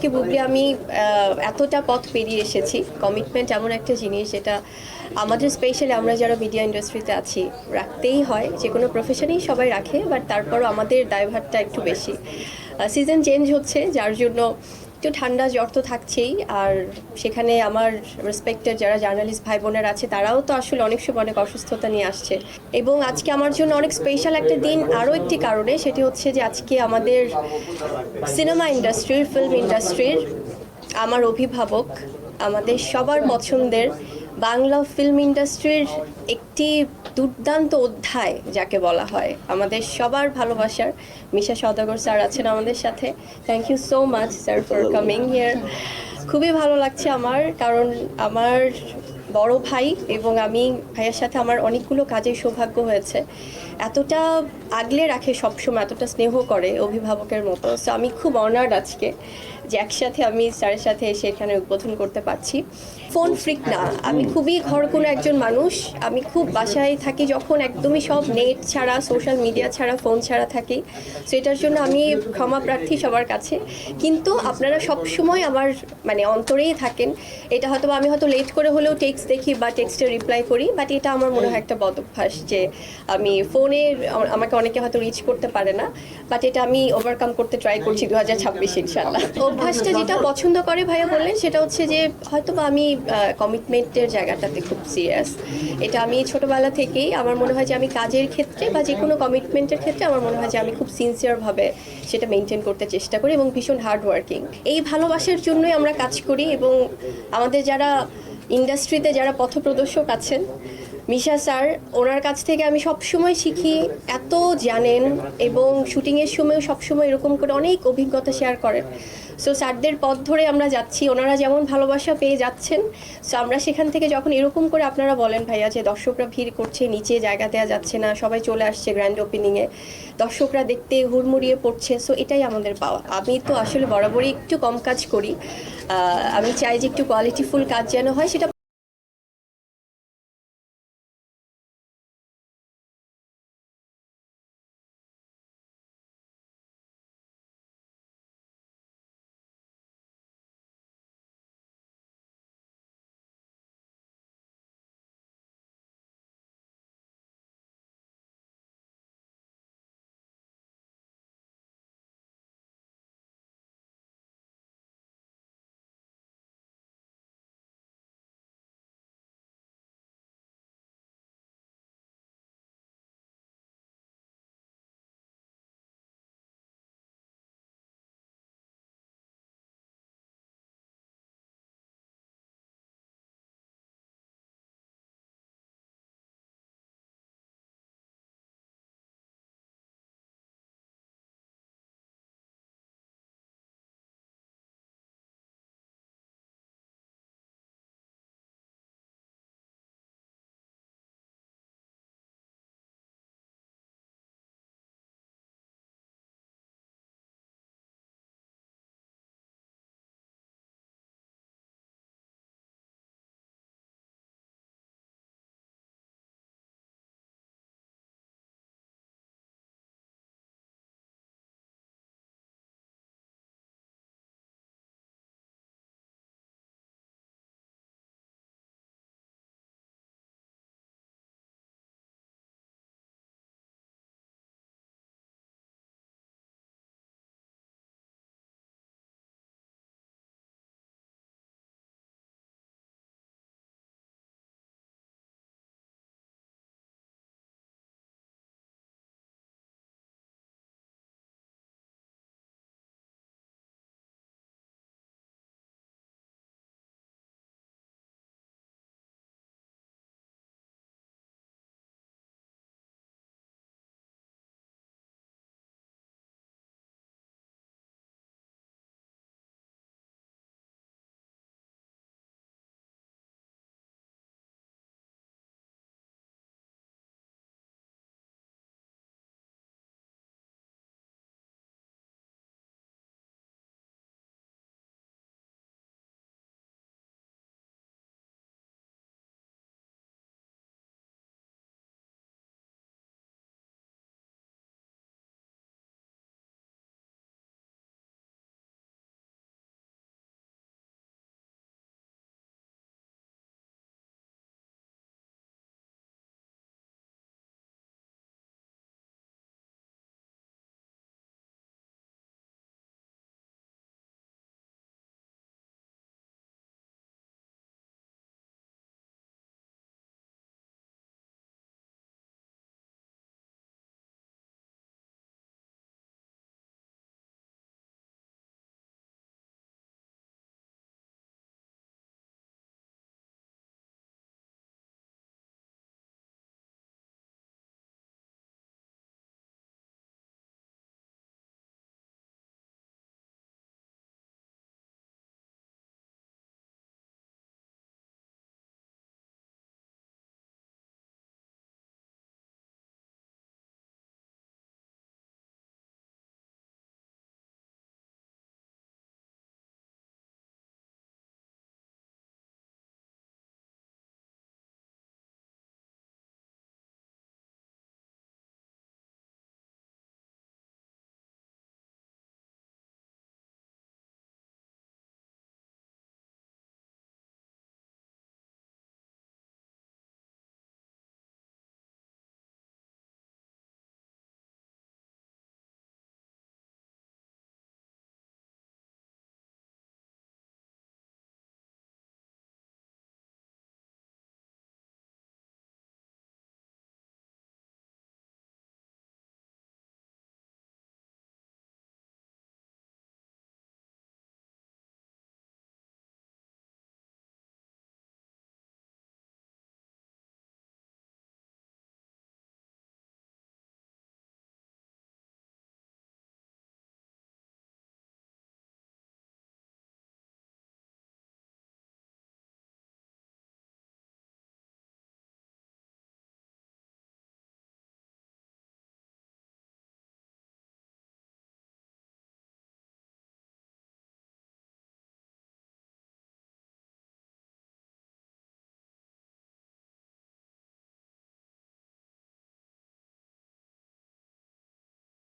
কি বুবলি আমি এতটা পথ পেরিয়ে এসেছি। কমিটমেন্ট এমন একটা জিনিস যেটা আমাদের স্পেশালি আমরা যারা মিডিয়া ইন্ডাস্ট্রিতে আছি রাখতেই হয়। যে কোনো প্রফেশনেই সবাই রাখে, বাট তারপরও আমাদের দায়ভারটা একটু বেশি। সিজন চেঞ্জ হচ্ছে, যার জন্য একটু ঠান্ডা জ্বর তো থাকছেই। আর সেখানে আমার রেসপেক্টেড যারা জার্নালিস্ট ভাই বোনেরা আছে তারাও তো আসলে অনেক সময় অনেক অসুস্থতা নিয়ে আসছে। এবং আজকে আমার জন্য অনেক স্পেশাল একটা দিন আরও একটি কারণে, সেটি হচ্ছে যে আজকে আমাদের সিনেমা ইন্ডাস্ট্রির, ফিল্ম ইন্ডাস্ট্রির আমার অভিভাবক, আমাদের সবার পছন্দের বাংলা ফিল্ম ইন্ডাস্ট্রির একটি দুর্দান্ত অধ্যায় যাকে বলা হয়, আমাদের সবার ভালোবাসার মিশা সওদাগর স্যার আছেন আমাদের সাথে। Thank you so much sir for coming here. খুবই ভালো লাগছে আমার, কারণ আমার বড় ভাই এবং আমি ভাইয়ের সাথে আমার অনেকগুলো কাজের সৌভাগ্য হয়েছে। এতটা আগলে রাখে সবসময়, এতটা স্নেহ করে অভিভাবকের মতো। সো আমি খুব অনার্ড আজকে যে একসাথে আমি স্যারের সাথে এসে এখানে উদ্বোধন করতে পারছি। ফোন ফ্রিক না, আমি খুবই ঘর কোনো একজন মানুষ। আমি খুব বাসায় থাকি যখন একদমই সব নেট ছাড়া, সোশ্যাল মিডিয়া ছাড়া, ফোন ছাড়া থাকি। সো এটার জন্য আমি ক্ষমা প্রার্থী সবার কাছে। কিন্তু আপনারা সবসময় আমার মানে অন্তরেই থাকেন। এটা হয়তো আমি হয়তো লেট করে হলেও টেক্সট দেখি বা টেক্সটে রিপ্লাই করি, বাট এটা আমার মনে হয় একটা বদ অভ্যাস যে আমি ফোনে আমাকে অনেকে হয়তো রিচ করতে পারে না, বাট এটা আমি ওভারকাম করতে ট্রাই করছি 2026 ইনশাল্লাহ। অভ্যাসটা যেটা পছন্দ করে ভাইয়া বললেন সেটা হচ্ছে যে হয়তো বা আমি কমিটমেন্টের জায়গাটাতে খুব সিরিয়াস। এটা আমি ছোটবেলা থেকেই আমার মনে হয় যে আমি কাজের ক্ষেত্রে বা যে কোনো কমিটমেন্টের ক্ষেত্রে আমার মনে হয় যে আমি খুব সিনসিয়ারভাবে সেটা মেনটেন করতে চেষ্টা করি এবং ভীষণ হার্ড ওয়ার্কিং। এই ভালোবাসার জন্যই আমরা কাজ করি। এবং আমাদের যারা ইন্ডাস্ট্রিতে যারা পথপ্রদর্শক আছেন, মিশা স্যার, ওনার কাছ থেকে আমি সবসময় শিখি। এত জানেন এবং শুটিংয়ের সময়ও সবসময় এরকম করে অনেক অভিজ্ঞতা শেয়ার করেন। সো স্যারদের পথ ধরে আমরা যাচ্ছি, ওনারা যেমন ভালোবাসা পেয়ে যাচ্ছেন। সো আমরা সেখান থেকে যখন এরকম করে আপনারা বলেন ভাইয়া যে দর্শকরা ভিড় করছে, নিচে জায়গা দেওয়া যাচ্ছে না, সবাই চলে আসছে গ্র্যান্ড ওপেনিংয়ে, দর্শকরা দেখতে হুড়মুড়িয়ে পড়ছে। সো এটাই আমাদের পাওয়া। আমি তো আসলে বরাবরই একটু কম কাজ করি, আমি চাই যে একটু কোয়ালিটিফুল কাজ যেন হয়, সেটা